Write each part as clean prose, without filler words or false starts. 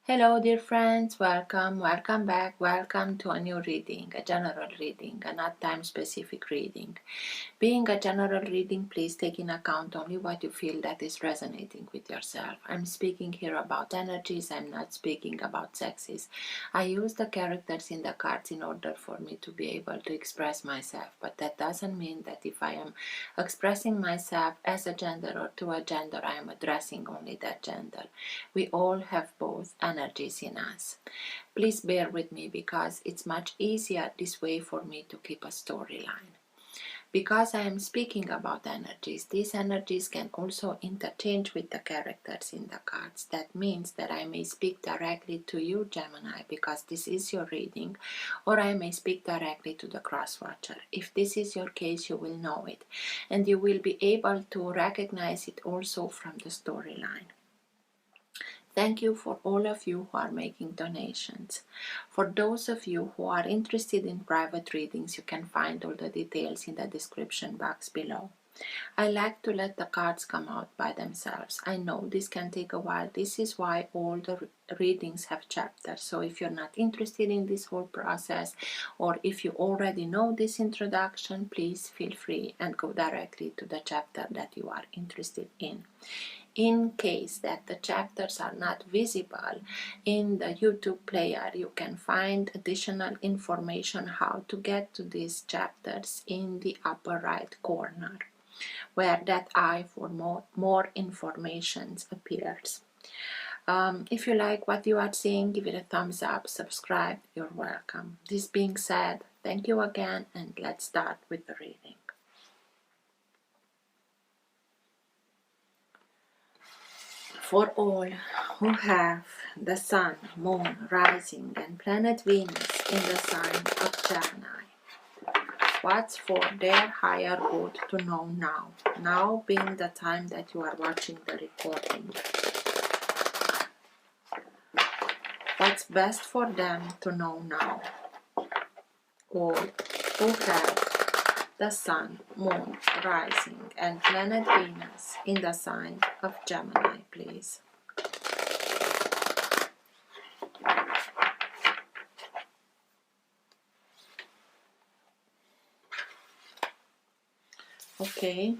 Hello dear friends, welcome back, welcome to a new reading, a general reading, a not time specific reading. Being a general reading, please take in account only what you feel that is resonating with yourself. I'm speaking here about energies, I'm not speaking about sexes. I use the characters in the cards in order for me to be able to express myself, but that doesn't mean that if I am expressing myself as a gender or to a gender, I am addressing only that gender. We all have both energies in us. Please bear with me because it's much easier this way for me to keep a storyline. Because I am speaking about energies, these energies can also interchange with the characters in the cards. That means that I may speak directly to you, Gemini, because this is your reading, or I may speak directly to the cross-watcher. If this is your case, you will know it, and you will be able to recognize it also from the storyline. Thank you for all of you who are making donations. For those of you who are interested in private readings, you can find all the details in the description box below. I like to let the cards come out by themselves. I know this can take a while. This is why all the readings have chapters. So if you're not interested in this whole process, or if you already know this introduction, please feel free and go directly to the chapter that you are interested in. In case that the chapters are not visible in the YouTube player, you can find additional information how to get to these chapters in the upper right corner, where that eye for more information appears. If you like what you are seeing, give it a thumbs up, subscribe, you're welcome. This being said, thank you again, and let's start with the reading. For all who have the Sun, Moon, Rising and Planet Venus in the sign of Gemini, what's for their higher good to know now? Now being the time that you are watching the recording. What's best for them to know now? All who have the Sun, Moon, Rising and Planet Venus in the sign of Gemini, please. Okay.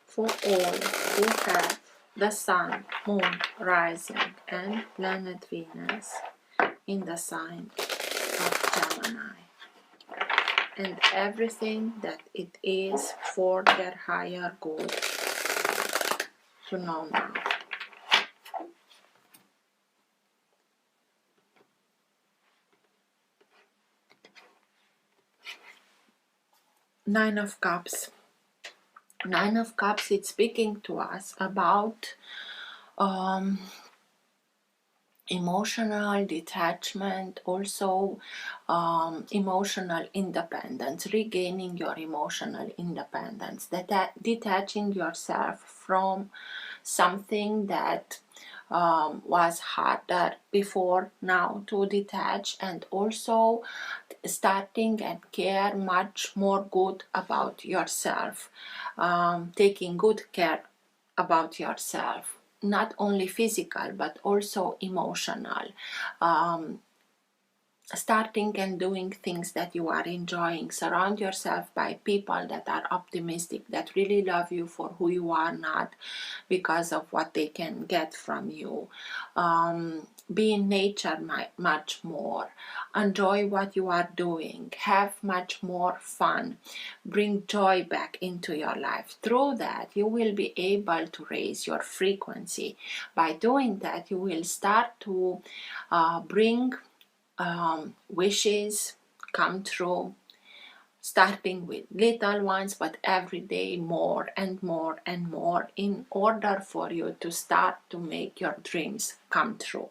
For all who have the Sun, Moon, Rising and Planet Venus in the sign of Gemini, and everything that it is for their higher good to know now. Nine of Cups. Nine of Cups, it's speaking to us about emotional detachment, also emotional independence, regaining your emotional independence, that detaching yourself from something that was harder before now to detach, and also starting and care much more good about yourself, taking good care about yourself, not only physical but also emotional, starting and doing things that you are enjoying. Surround yourself by people that are optimistic, that really love you for who you are, not because of what they can get from you. Be in nature much more, enjoy what you are doing, have much more fun, bring joy back into your life. Through that you will be able to raise your frequency. By doing that you will start to bring wishes come true, starting with little ones, but every day more and more and more, in order for you to start to make your dreams come true.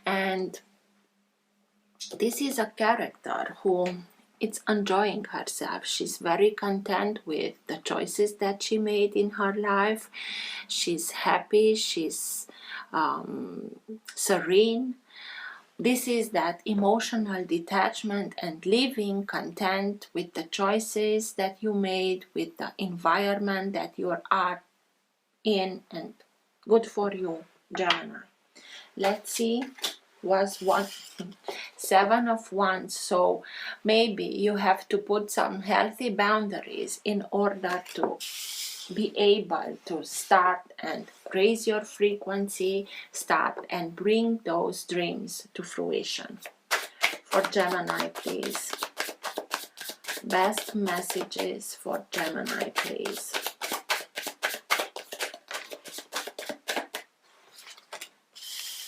And this is a character who is enjoying herself. She's very content with the choices that she made in her life. She's happy, she's serene. This is that emotional detachment and living content with the choices that you made, with the environment that you are in, and good for you, Gemini. Let's see, was one 7 of Wands, so maybe you have to put some healthy boundaries in order to be able to start and raise your frequency, start and bring those dreams to fruition. For Gemini, please. Best messages for Gemini, please.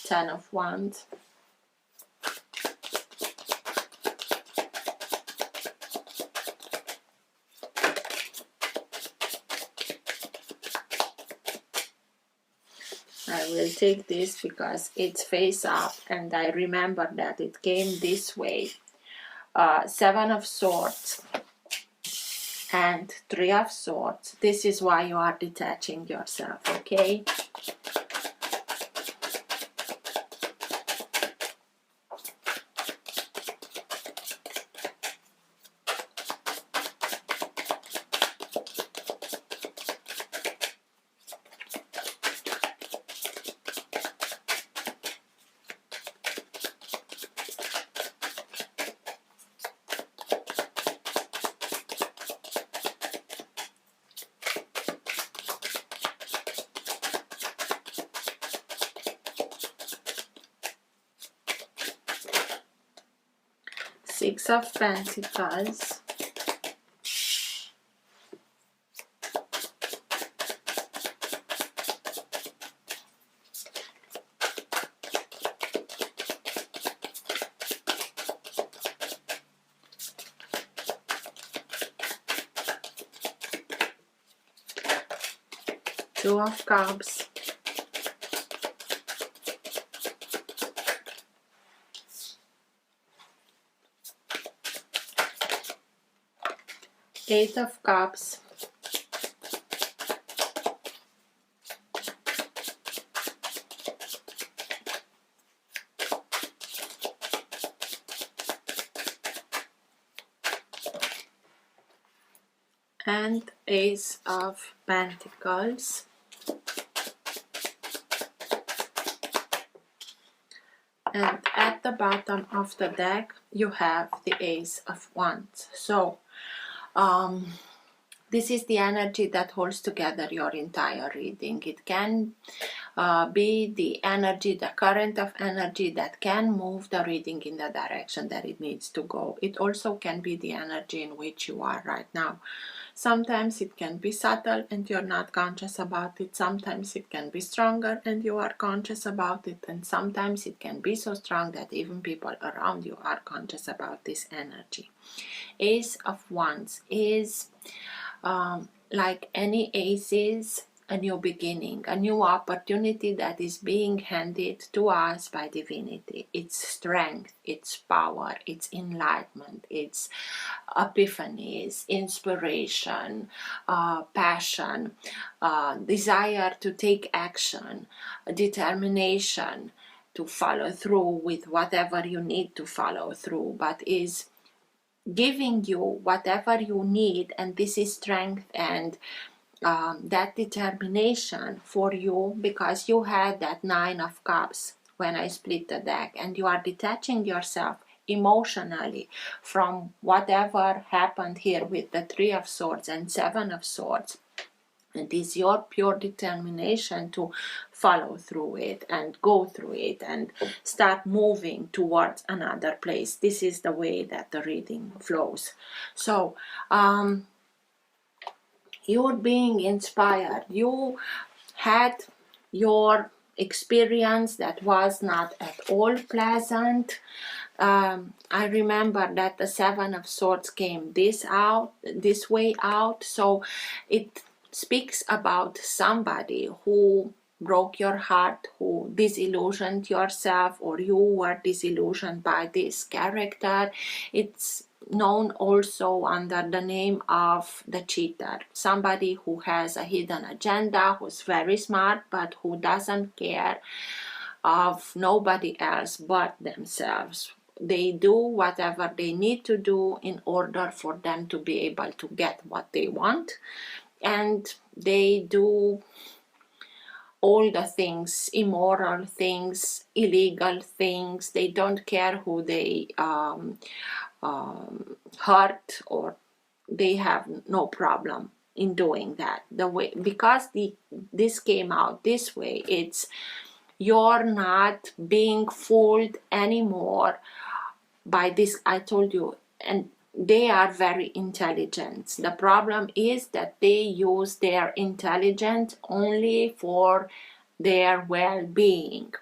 Ten of Wands. I will take this because it's face up and I remember that it came this way. 7 of Swords and 3 of Swords. This is why you are detaching yourself, okay? Six of Pentacles. Two of Cups. Eight of Cups. And Ace of Pentacles. And at the bottom of the deck you have the Ace of Wands. So this is the energy that holds together your entire reading. It can be the energy, the current of energy that can move the reading in the direction that it needs to go. It also can be the energy in which you are right now. Sometimes it can be subtle and you're not conscious about it. Sometimes it can be stronger and you are conscious about it. And sometimes it can be so strong that even people around you are conscious about this energy. Ace of Wands is like any aces, a new beginning, a new opportunity that is being handed to us by divinity. It's strength, it's power, it's enlightenment, it's epiphanies, inspiration, passion, desire to take action, determination to follow through with whatever you need to follow through, but is giving you whatever you need, and this is strength and that determination for you, because you had that 9 of Cups when I split the deck, and you are detaching yourself emotionally from whatever happened here with the 3 of Swords and 7 of Swords. It is your pure determination to follow through it and go through it and start moving towards another place. This is the way that the reading flows. So you're being inspired. You had your experience that was not at all pleasant. I remember that the 7 of Swords came this way out, so it speaks about somebody who broke your heart, who disillusioned yourself, or you were disillusioned by this character. It's known also under the name of the cheater, somebody who has a hidden agenda, who's very smart but who doesn't care of nobody else but themselves. They do whatever they need to do in order for them to be able to get what they want, and they do all the things, immoral things, illegal things. They don't care who they hurt, or they have no problem in doing that. The way, because this came out this way, it's you're not being fooled anymore by this. I told you, and they are very intelligent. The problem is that they use their intelligence only for their well-being.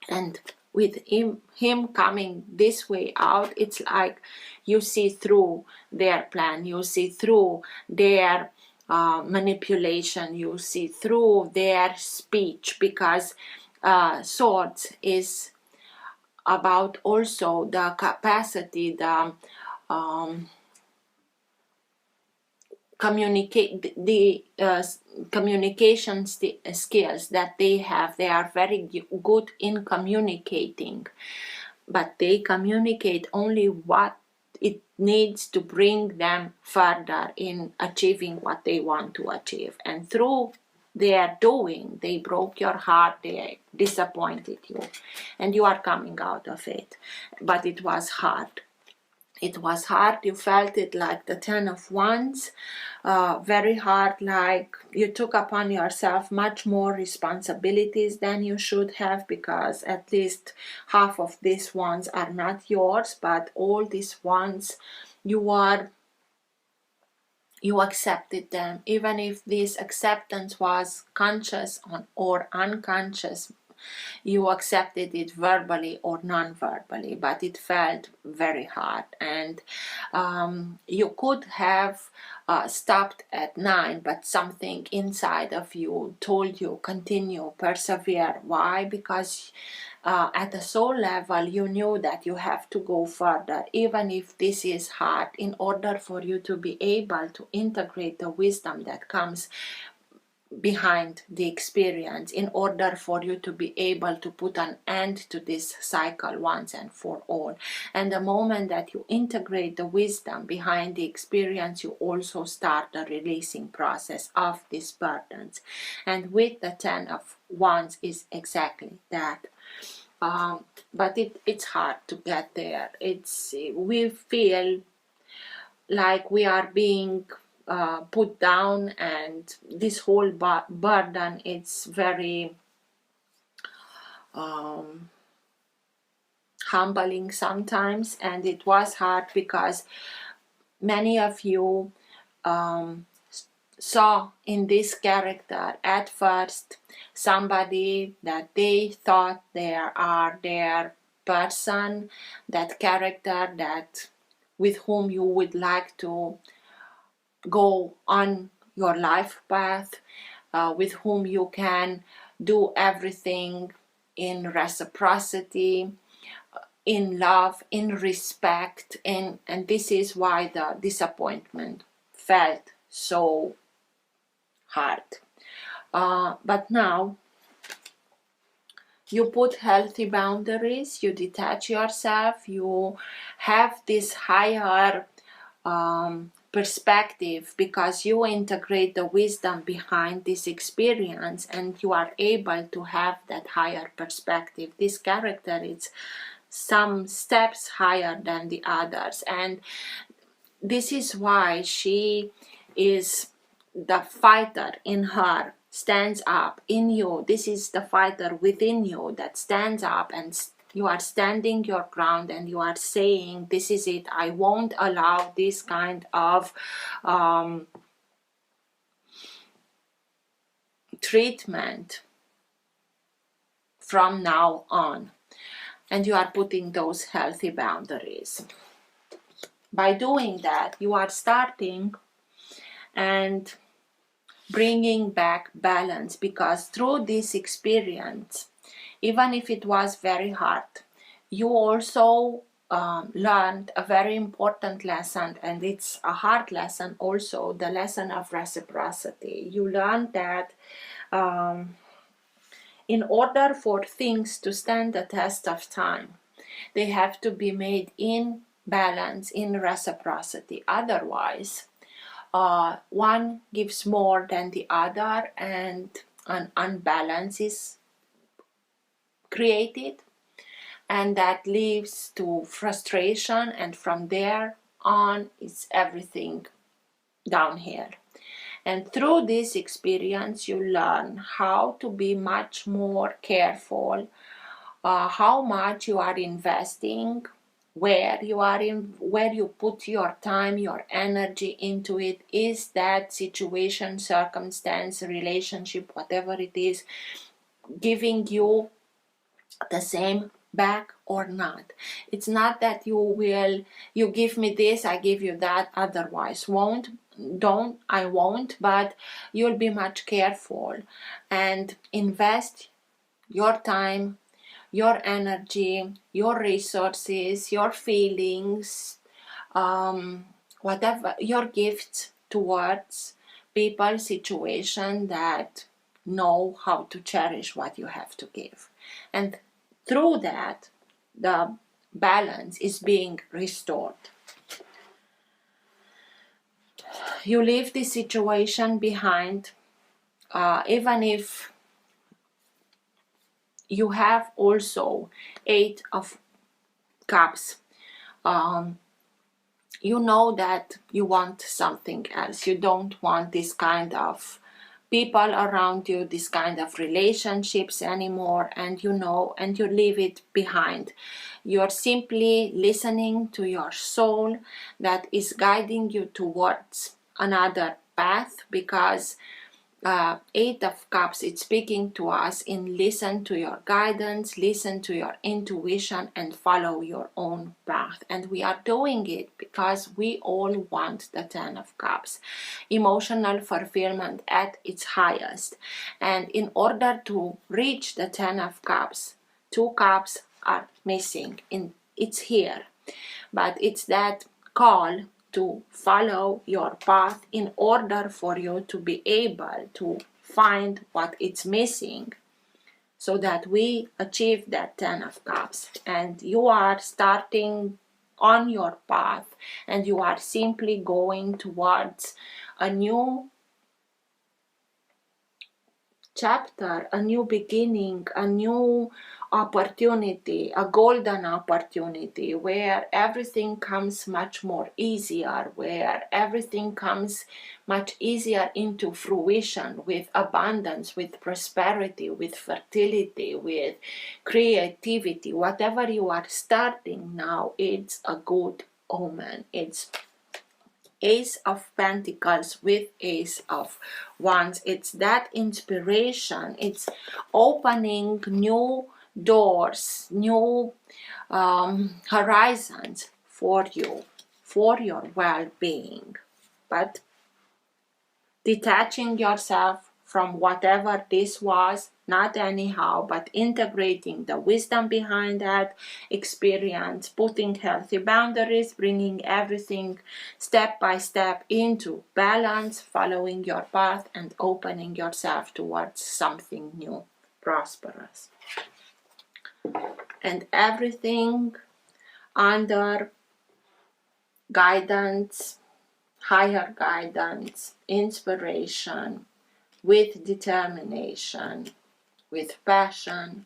And with him coming this way out, it's like you see through their plan, you see through their manipulation, you see through their speech, because swords is about also the capacity, the communication skills that they have. They are very good in communicating, but they communicate only what it needs to bring them further in achieving what they want to achieve. And through their doing, they broke your heart, they disappointed you, and you are coming out of it. But it was hard. It was hard. You felt it like the 10 of Wands, very hard, like you took upon yourself much more responsibilities than you should have, because at least half of these ones are not yours, but all these ones you accepted them, even if this acceptance was conscious or unconscious. You accepted it verbally or non-verbally, but it felt very hard. And you could have stopped at 9, but something inside of you told you continue, persevere. Why? Because at the soul level, you knew that you have to go further, even if this is hard, in order for you to be able to integrate the wisdom that comes behind the experience, in order for you to be able to put an end to this cycle once and for all. And the moment that you integrate the wisdom behind the experience, you also start the releasing process of these burdens. And with the 10 of Wands is exactly that. But it's hard to get there. We feel like we are being put down, and this whole burden, it's very humbling sometimes. And it was hard because many of you saw in this character at first somebody that they thought they are their person, that character that with whom you would like to go on your life path, with whom you can do everything in reciprocity, in love, in respect, and this is why the disappointment felt so hard. But now you put healthy boundaries, you detach yourself, you have this higher perspective, because you integrate the wisdom behind this experience, and you are able to have that higher perspective. This character is some steps higher than the others, and this is why she is the fighter in her, stands up in you. This is the fighter within you that stands up, and you are standing your ground, and you are saying, this is it, I won't allow this kind of treatment from now on. And you are putting those healthy boundaries. By doing that, you are starting and bringing back balance, because through this experience, even if it was very hard, you also learned a very important lesson, and it's a hard lesson also, the lesson of reciprocity. You learned that in order for things to stand the test of time, they have to be made in balance, in reciprocity. Otherwise, one gives more than the other, and an unbalance is created, and that leads to frustration, and from there on it's everything downhill. And through this experience you learn how to be much more careful, how much you are investing, where you put your time, your energy into it. Is that situation, circumstance, relationship, whatever it is, giving you the same back or not? It's not that you give me this, I give you that, otherwise I won't, but you'll be much careful and invest your time, your energy, your resources, your feelings, whatever, your gifts towards people, situation that know how to cherish what you have to give. And through that, the balance is being restored. You leave the situation behind, even if you have also 8 of Cups. You know that you want something else. You don't want this kind of people around you, this kind of relationships anymore, and you know, and you leave it behind. You're simply listening to your soul that is guiding you towards another path, because 8 of Cups, it's speaking to us in listen to your guidance, listen to your intuition, and follow your own path. And we are doing it because we all want the 10 of Cups, emotional fulfillment at its highest. And in order to reach the 10 of Cups, 2 cups are missing. It's here, but it's that call to follow your path in order for you to be able to find what it's missing, so that we achieve that 10 of Cups. And you are starting on your path, and you are simply going towards a new chapter, a new beginning, a new opportunity, a golden opportunity, where everything comes much more easier, where everything comes much easier into fruition, with abundance, with prosperity, with fertility, with creativity. Whatever you are starting now, it's a good omen. It's Ace of Pentacles with Ace of Wands. It's that inspiration. It's opening new doors, new horizons for you, for your well-being. But detaching yourself from whatever this was, not anyhow, but integrating the wisdom behind that experience, putting healthy boundaries, bringing everything step by step into balance, following your path, and opening yourself towards something new, prosperous. And everything under guidance, higher guidance, inspiration, with determination, with passion.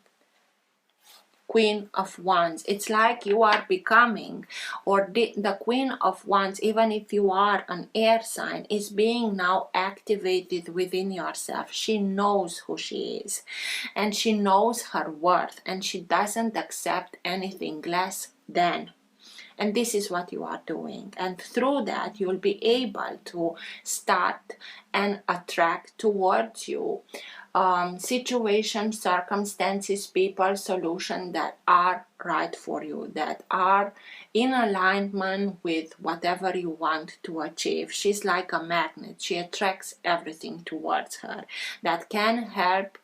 Queen of Wands. It's like you are becoming, or the Queen of Wands, even if you are an air sign, is being now activated within yourself. She knows who she is, and she knows her worth, and she doesn't accept anything less than. And this is what you are doing. And through that, you'll be able to start and attract towards you situations, circumstances, people, solutions that are right for you, that are in alignment with whatever you want to achieve. She's like a magnet. She attracts everything towards her that can help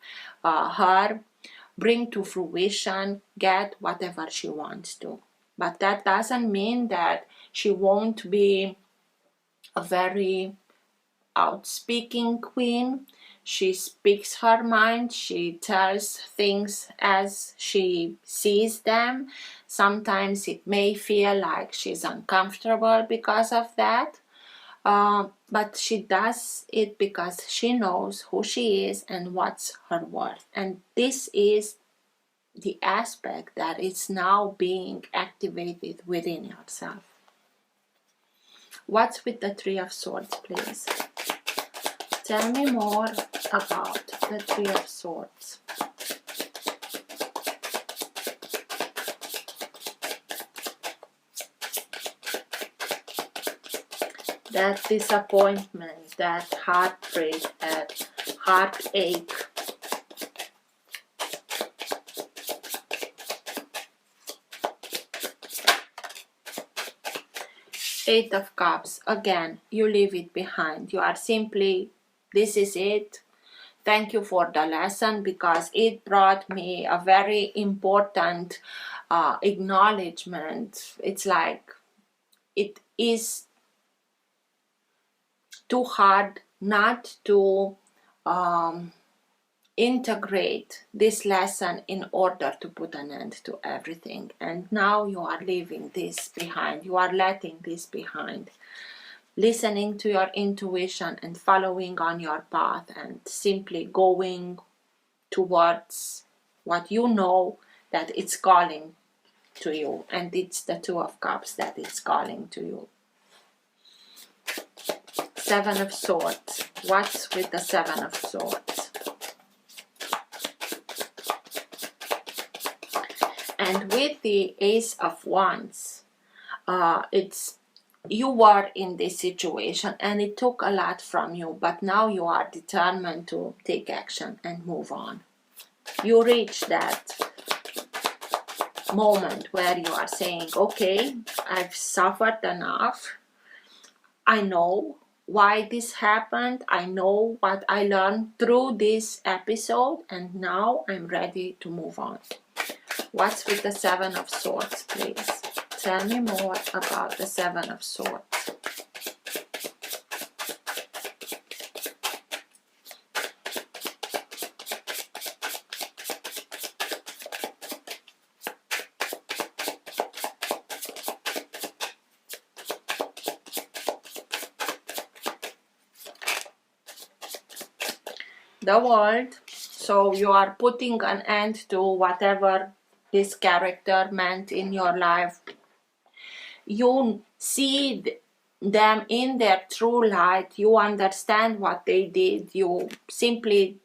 her bring to fruition, get whatever she wants to. But that doesn't mean that she won't be a very outspeaking queen. She speaks her mind. She tells things as she sees them. Sometimes it may feel like she's uncomfortable because of that. But she does it because she knows who she is and what's her worth. And this is the aspect that is now being activated within yourself. What's with the Three of Swords, please? Tell me more about the Three of Swords. That disappointment, that heartbreak, that heartache. Eight of Cups. Again, you leave it behind. You are simply, this is it. Thank you for the lesson, because it brought me a very important acknowledgement. It's like it is too hard not to integrate this lesson in order to put an end to everything. And now you are leaving this behind. You are letting this behind. Listening to your intuition and following on your path and simply going towards what you know that it's calling to you. And it's the Two of Cups that it's calling to you. Seven of Swords. What's with the Seven of Swords? And with the Ace of Wands, it's you were in this situation and it took a lot from you, but now you are determined to take action and move on. You reach that moment where you are saying, okay, I've suffered enough. I know why this happened. I know what I learned through this episode, and now I'm ready to move on. What's with the Seven of Swords, please? Tell me more about the Seven of Swords. The World. So you are putting an end to whatever this character meant in your life. You see them in their true light. You understand what they did. You simply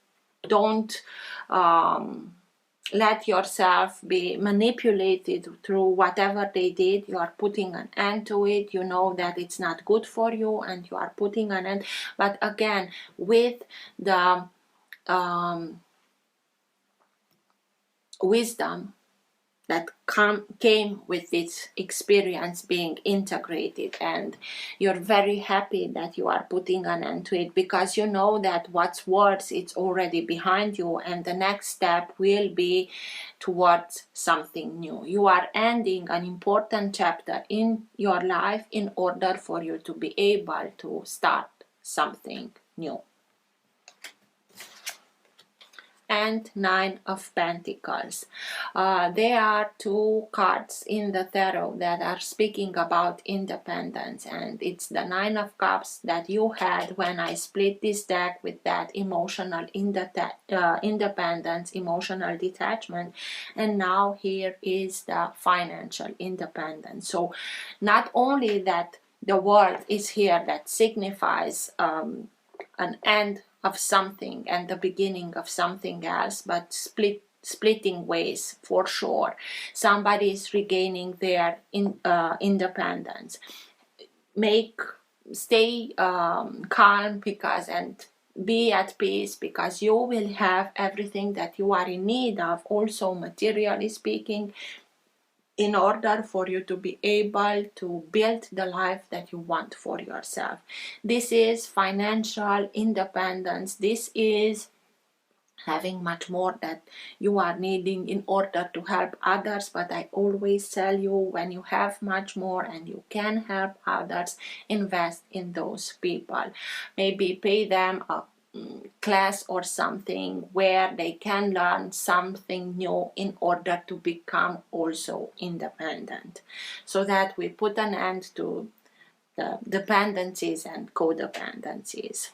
don't let yourself be manipulated through whatever they did. You are putting an end to it. You know that it's not good for you and you are putting an end. But again, with the wisdom that came with this experience being integrated, and you're very happy that you are putting an end to it, because you know that what's worse, it's already behind you, and the next step will be towards something new. You are ending an important chapter in your life in order for you to be able to start something new. And Nine of Pentacles. There are two cards in the tarot that are speaking about independence, and it's the Nine of Cups that you had when I split this deck with that emotional independence, emotional detachment, and now here is the financial independence. So not only that the World is here, that signifies an end of something and the beginning of something else, but splitting ways for sure. Somebody is regaining their independence. Stay calm, because and be at peace, because you will have everything that you are in need of, also materially speaking, in order for you to be able to build the life that you want for yourself. This is financial independence. This is having much more that you are needing in order to help others. But I always tell you, when you have much more and you can help others, invest in those people. Maybe pay them a class or something where they can learn something new in order to become also independent, so that we put an end to the dependencies and codependencies.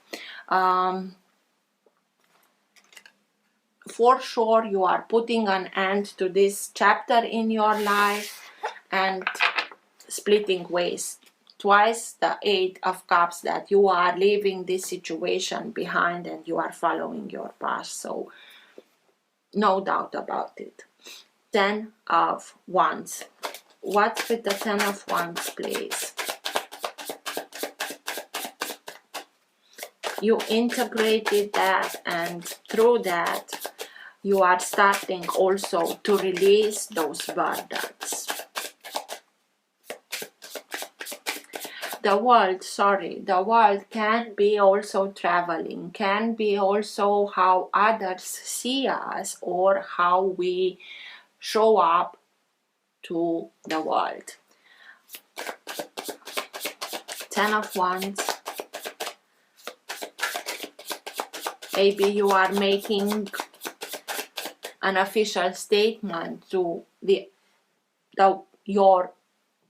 For sure, you are putting an end to this chapter in your life and splitting ways. Twice the 8 of Cups, that you are leaving this situation behind and you are following your path. So no doubt about it. 10 of Wands. What's with the 10 of Wands, please? You integrated that, and through that you are starting also to release those burdens. The world can be also traveling, can be also how others see us or how we show up to the world. 10 of Wands. Maybe you are making an official statement to your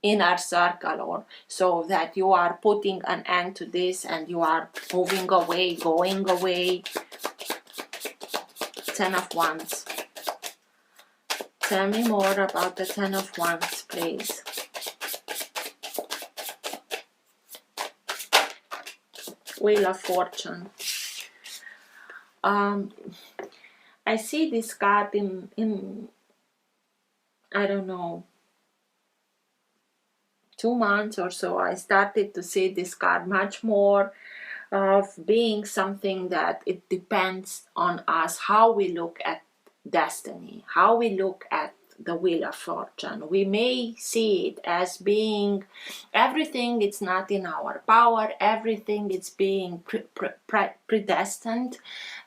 inner circle, or so that you are putting an end to this and you are moving away, going away. 10 of Wands. Tell me more about the 10 of Wands, please. Wheel of Fortune. I see this card in I don't know, 2 months or so. I started to see this card much more of being something that it depends on us, how we look at destiny, how we look at the Wheel of Fortune. We may see it as being everything it's not in our power, everything it's being predestined,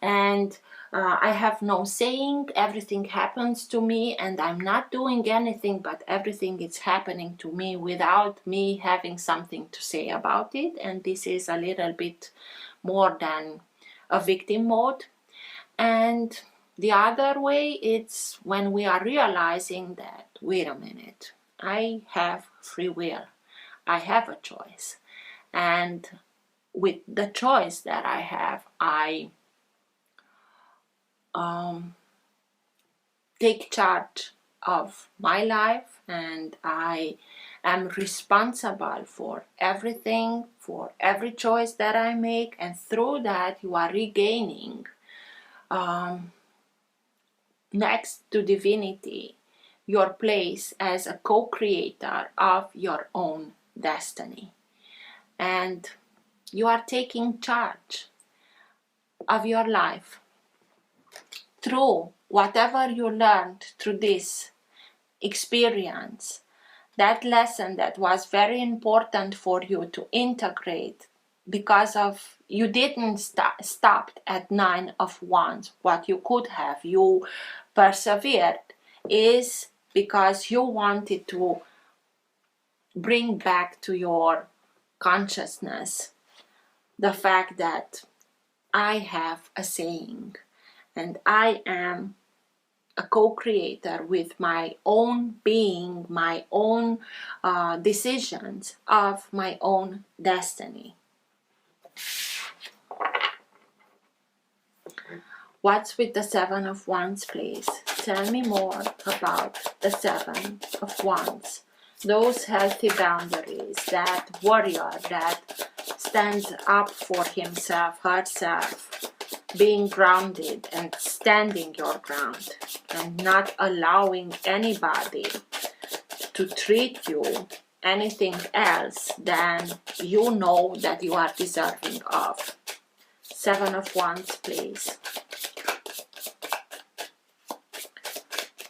and I have no saying, everything happens to me and I'm not doing anything, but everything is happening to me without me having something to say about it. And this is a little bit more than a victim mode. And the other way, it's when we are realizing that, wait a minute, I have free will, I have a choice, and with the choice that I have, I take charge of my life, and I am responsible for everything, for every choice that I make, and through that you are regaining next to divinity your place as a co-creator of your own destiny, and you are taking charge of your life through whatever you learned through this experience, that lesson that was very important for you to integrate because of you didn't stop at 9 of Wands. What you could have, you persevered, is because you wanted to bring back to your consciousness the fact that I have a saying and I am a co-creator with my own being, my own decisions of my own destiny. What's with the 7 of Wands, please? Tell me more about the 7 of Wands. Those healthy boundaries, that warrior that stands up for himself, herself, being grounded and standing your ground and not allowing anybody to treat you anything else than you know that you are deserving of. 7 of Wands, please.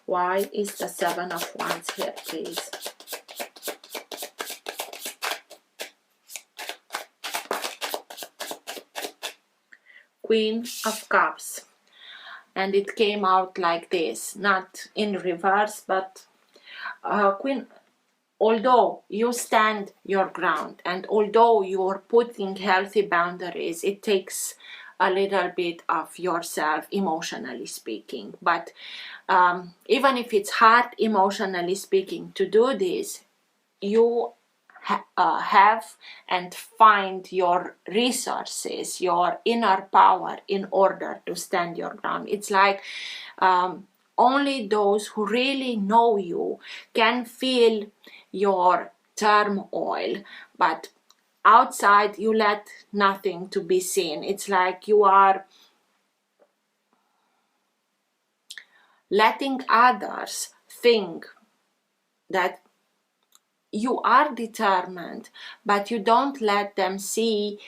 Why is the 7 of Wands here, please? Queen of Cups, and it came out like this, not in reverse, but Queen, although you stand your ground and although you're putting healthy boundaries, it takes a little bit of yourself, emotionally speaking, but even if it's hard emotionally speaking to do this, you have and find your resources, your inner power in order to stand your ground. It's like only those who really know you can feel your turmoil, but outside you let nothing to be seen. It's like you are letting others think that you are determined, but you don't let them see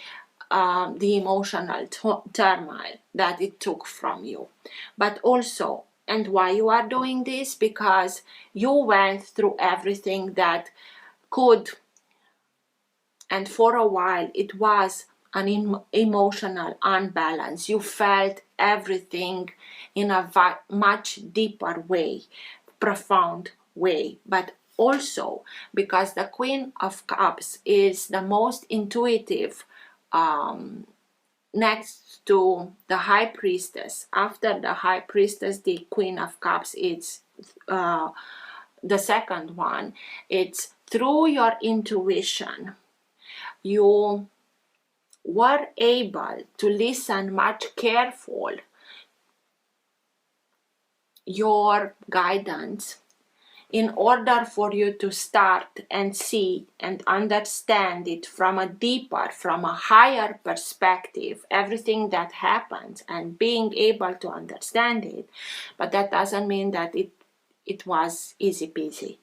the emotional turmoil that it took from you. But also, and why you are doing this? Because you went through everything that could, and for a while it was an emotional unbalance. You felt everything in a much deeper way, profound way. But also because the Queen of Cups is the most intuitive, next to the High Priestess. After the High Priestess, the Queen of Cups is the second one. It's through your intuition you were able to listen much careful your guidance in order for you to start and see and understand it from a deeper, from a higher perspective, everything that happens, and being able to understand it. But that doesn't mean that it was easy peasy.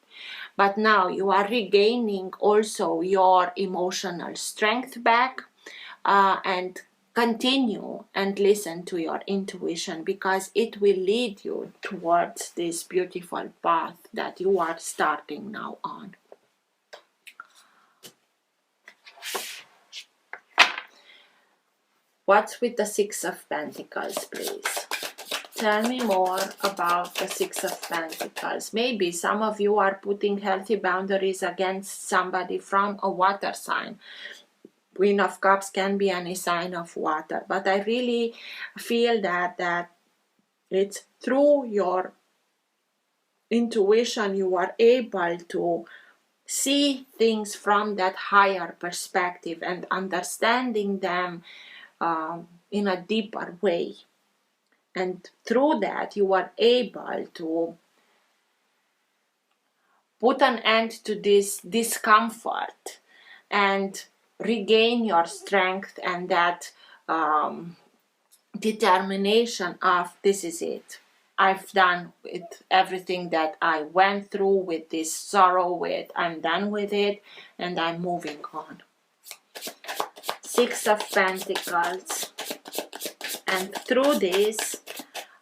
But now you are regaining also your emotional strength back, and continue and listen to your intuition, because it will lead you towards this beautiful path that you are starting now on. What's with the Six of Pentacles, please? Tell me more about the Six of Pentacles. Maybe some of you are putting healthy boundaries against somebody from a water sign. Queen of Cups can be any sign of water, but I really feel that it's through your intuition you are able to see things from that higher perspective and understanding them in a deeper way. And through that, you are able to put an end to this discomfort and regain your strength and that determination of, this is it. I've done with everything that I went through, with this sorrow, I'm done with it, and I'm moving on. Six of Pentacles. And through this,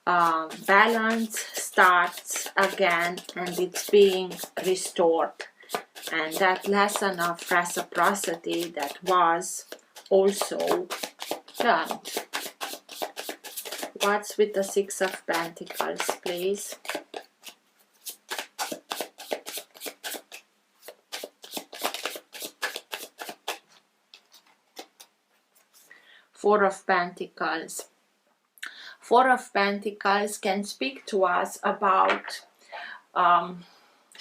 balance starts again and it's being restored. And that lesson of reciprocity that was also learned. What's with the Six of Pentacles, please? Four of Pentacles. Four of Pentacles can speak to us about,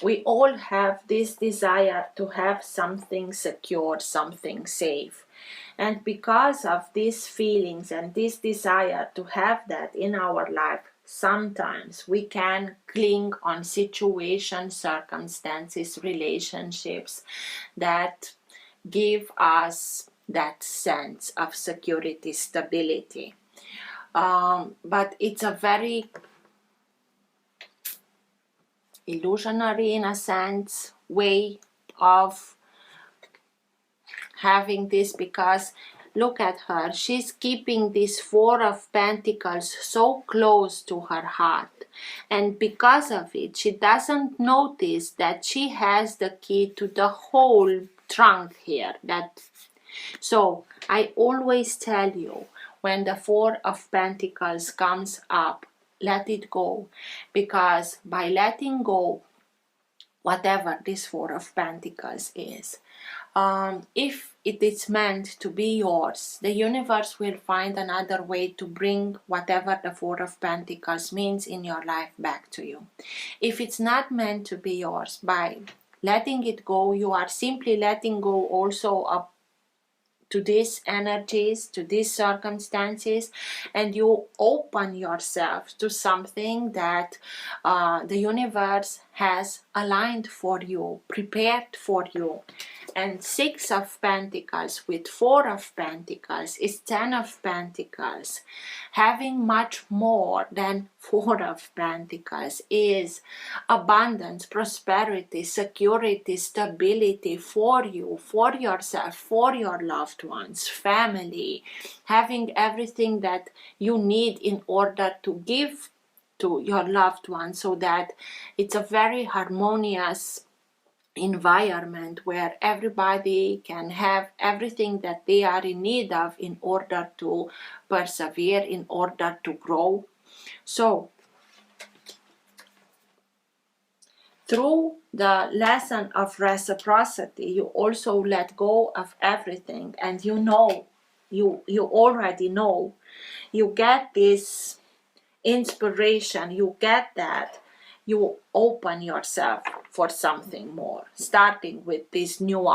we all have this desire to have something secure, something safe. And because of these feelings and this desire to have that in our life, sometimes we can cling on situations, circumstances, relationships that give us that sense of security, stability. But it's a very illusionary, in a sense, way of having this, because look at her, she's keeping this Four of Pentacles so close to her heart, and because of it she doesn't notice that she has the key to the whole trunk here. So I always tell you, when the Four of Pentacles comes up, let it go, because by letting go whatever this Four of Pentacles is, if it is meant to be yours, the universe will find another way to bring whatever the Four of Pentacles means in your life back to you. If it's not meant to be yours, by letting it go. You are simply letting go also of to these energies, to these circumstances, and you open yourself to something that the universe has aligned for you, prepared for you. And 6 of Pentacles with 4 of Pentacles is 10 of Pentacles. Having much more than 4 of Pentacles is abundance, prosperity, security, stability for you, for yourself, for your loved ones, family, having everything that you need in order to give to your loved ones, so that it's a very harmonious environment where everybody can have everything that they are in need of in order to persevere, in order to grow. So through the lesson of reciprocity, you also let go of everything, and you already know, you get this inspiration, you get that, you open yourself for something more, starting with this new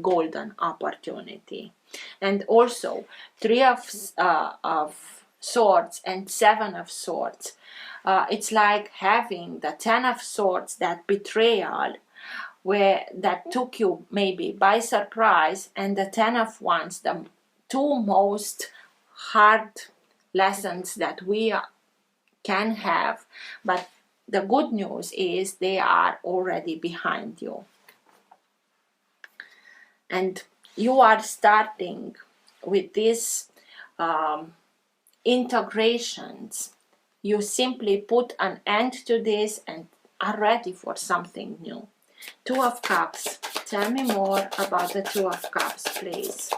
golden opportunity. And also 3 of swords and 7 of swords. It's like having the 10 of swords, that betrayal that took you maybe by surprise, and the 10 of wands, the 2 most hard lessons that we can have. But the good news is they are already behind you, and you are starting with these integrations. You simply put an end to this and are ready for something new. 2 of Cups. Tell me more about the 2 of Cups, please.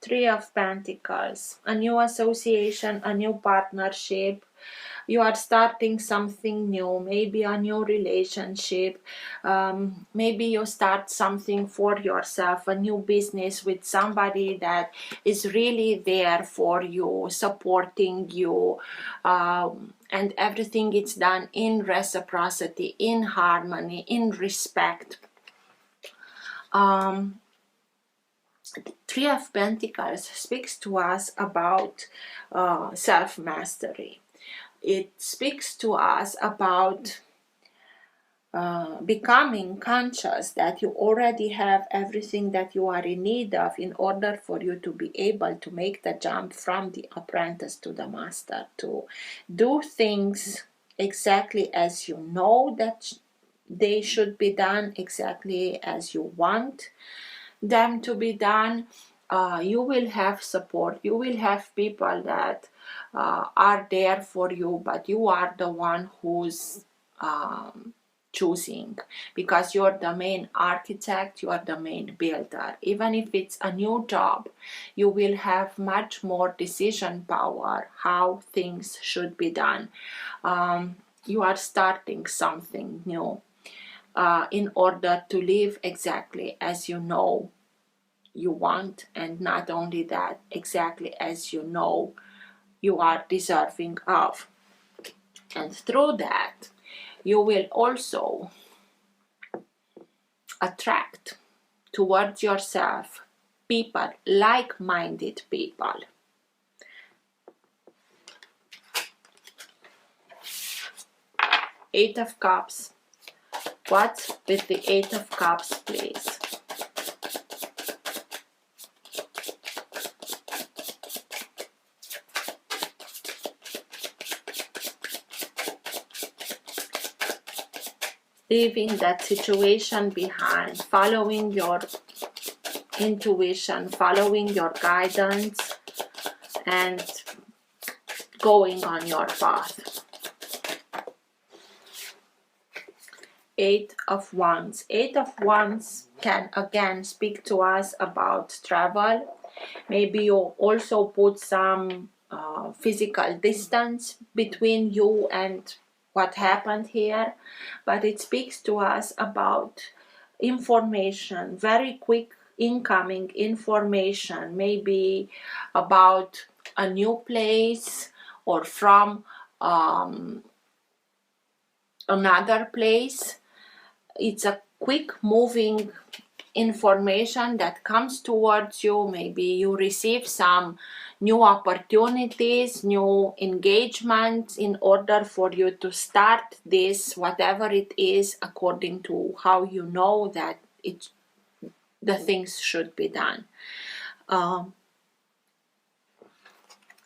Three of Pentacles, a new association, a new partnership. You are starting something new, maybe a new relationship. Maybe you start something for yourself, a new business with somebody that is really there for you, supporting you, and everything is done in reciprocity, in harmony, in respect. 3 of Pentacles speaks to us about self-mastery. It speaks to us about becoming conscious that you already have everything that you are in need of in order for you to be able to make the jump from the apprentice to the master, to do things exactly as you know that they should be done, exactly as you want them to be done. You will have support, you will have people that are there for you, but you are the one who's choosing, because you're the main architect, you are the main builder. Even if it's a new job, you will have much more decision power how things should be done. You are starting something new in order to live exactly as you know you want, and not only that, exactly as you know you are deserving of. And through that, you will also attract towards yourself people, like-minded people. Eight of Cups. What's with the 8 of Cups, please? Leaving that situation behind, following your intuition, following your guidance, and going on your path. 8 of Wands. 8 of Wands can again speak to us about travel. Maybe you also put some physical distance between you and what happened here, but it speaks to us about information, very quick incoming information, maybe about a new place or from another place. It's a quick moving information that comes towards you. Maybe you receive some new opportunities, new engagements in order for you to start this, whatever it is, according to how you know that the things should be done.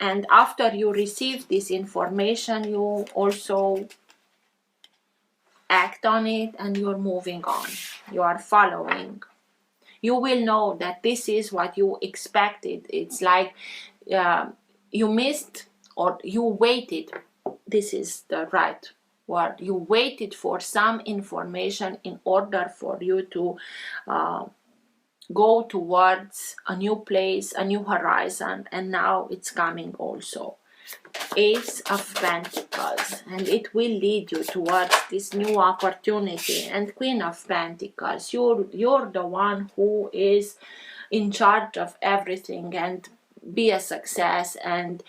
And after you receive this information, you also act on it, and you're moving on. You are following. You will know that this is what you expected. It's like you missed, or you waited. This is the right word. You waited for some information in order for you to go towards a new place, a new horizon, and now it's coming also. Ace of Pentacles, and it will lead you towards this new opportunity. And Queen of Pentacles, you're the one who is in charge of everything, and be a success, and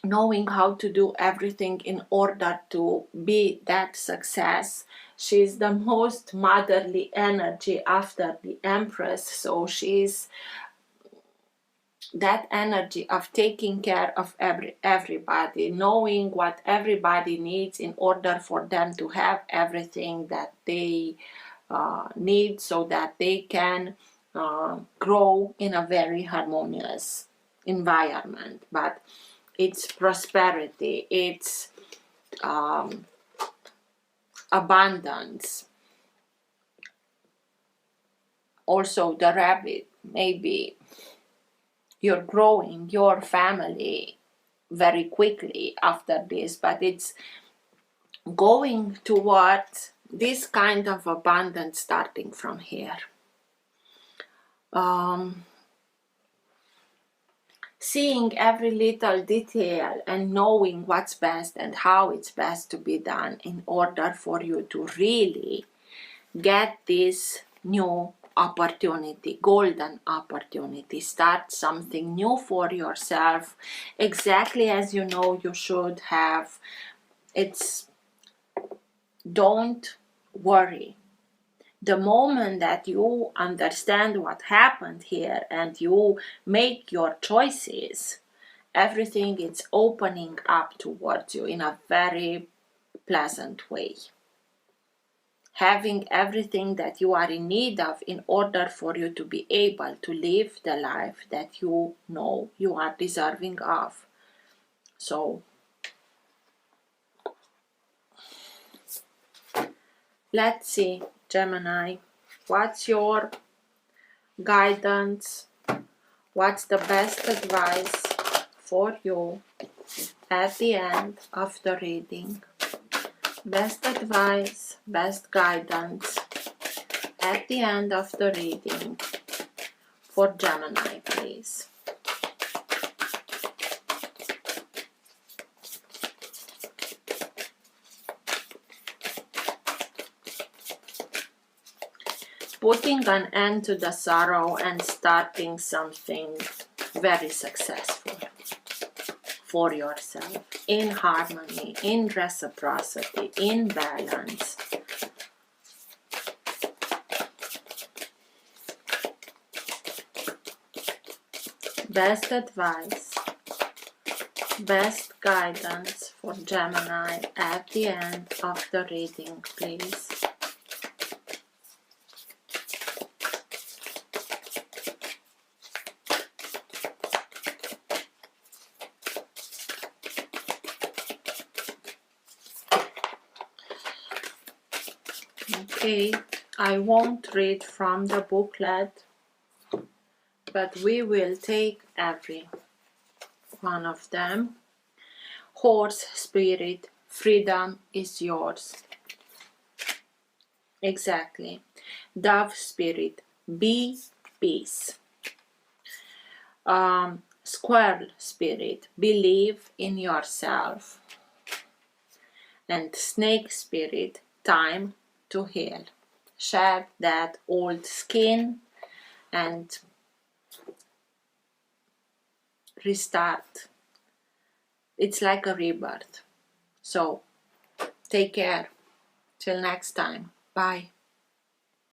knowing how to do everything in order to be that success. She's the most motherly energy after the Empress, so she's that energy of taking care of everybody, knowing what everybody needs in order for them to have everything that they need, so that they can grow in a very harmonious environment. But it's prosperity, it's abundance. Also the rabbit, maybe you're growing your family very quickly after this, but it's going towards this kind of abundance starting from here. Seeing every little detail and knowing what's best and how it's best to be done in order for you to really get this new opportunity, golden opportunity. Start something new for yourself, exactly as you know you should have. Don't worry. The moment that you understand what happened here and you make your choices, everything is opening up towards you in a very pleasant way. Having everything that you are in need of in order for you to be able to live the life that you know you are deserving of. So let's see, Gemini, what's your guidance? What's the best advice for you at the end of the reading? Best advice, best guidance at the end of the reading for Gemini, please. Putting an end to the sorrow and starting something very successful for yourself, in harmony, in reciprocity, in balance. Best advice, best guidance for Gemini at the end of the reading, please. Okay, I won't read from the booklet, but we will take every one of them. Horse spirit, freedom is yours. Exactly. Dove spirit, be peace. Squirrel spirit, believe in yourself. And snake spirit, time to heal. Shed that old skin and restart. It's like a rebirth. So take care. Till next time. Bye.